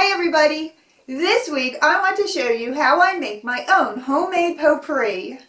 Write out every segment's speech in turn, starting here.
Hi everybody! This week I want to show you how I make my own homemade potpourri.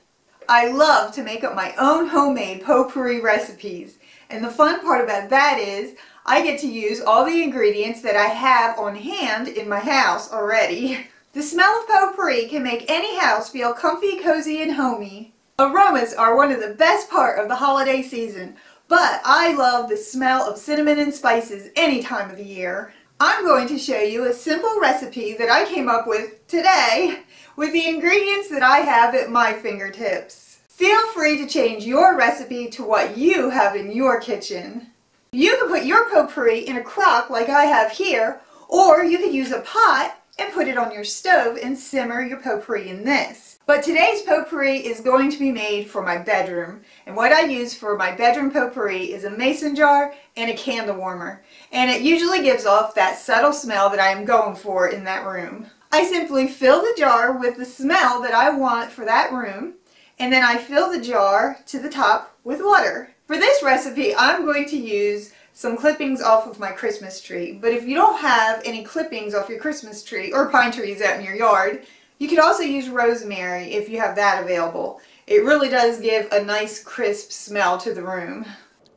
I love to make up my own homemade potpourri recipes, and the fun part about that is I get to use all the ingredients that I have on hand in my house already. The smell of potpourri can make any house feel comfy, cozy, and homey. Aromas are one of the best part of the holiday season, but I love the smell of cinnamon and spices any time of the year. I'm going to show you a simple recipe that I came up with today with the ingredients that I have at my fingertips. Feel free to change your recipe to what you have in your kitchen. You can put your potpourri in a crock like I have here, or you could use a pot and put it on your stove and simmer your potpourri in this. But today's potpourri is going to be made for my bedroom, and what I use for my bedroom potpourri is a mason jar and a candle warmer, and it usually gives off that subtle smell that I am going for in that room. I simply fill the jar with the smell that I want for that room, and then I fill the jar to the top with water. For this recipe I'm going to use some clippings off of my Christmas tree, but if you don't have any clippings off your Christmas tree or pine trees out in your yard, you could also use rosemary if you have that available. It really does give a nice crisp smell to the room.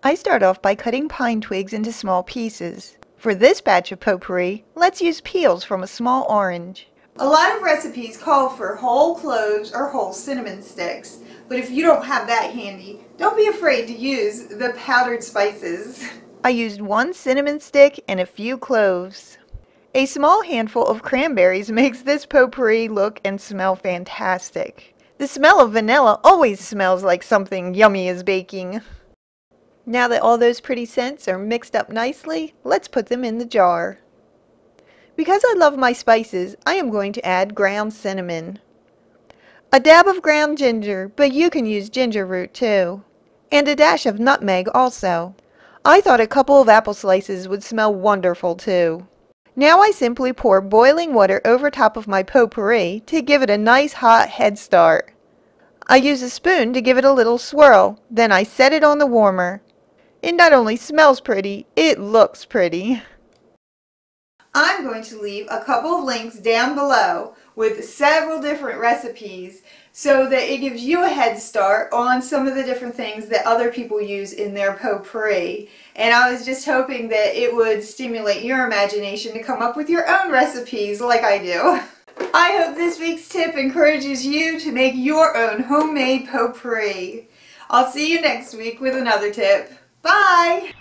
I start off by cutting pine twigs into small pieces. For this batch of potpourri, let's use peels from a small orange. A lot of recipes call for whole cloves or whole cinnamon sticks, but if you don't have that handy, don't be afraid to use the powdered spices. I used one cinnamon stick and a few cloves. A small handful of cranberries makes this potpourri look and smell fantastic. The smell of vanilla always smells like something yummy is baking. Now that all those pretty scents are mixed up nicely, let's put them in the jar. Because I love my spices, I am going to add ground cinnamon. A dab of ground ginger, but you can use ginger root too. And a dash of nutmeg also. I thought a couple of apple slices would smell wonderful too. Now I simply pour boiling water over top of my potpourri to give it a nice hot head start. I use a spoon to give it a little swirl, then I set it on the warmer. It not only smells pretty, it looks pretty. I'm going to leave a couple of links down below with several different recipes so that it gives you a head start on some of the different things that other people use in their potpourri. And I was just hoping that it would stimulate your imagination to come up with your own recipes like I do. I hope this week's tip encourages you to make your own homemade potpourri. I'll see you next week with another tip. Bye!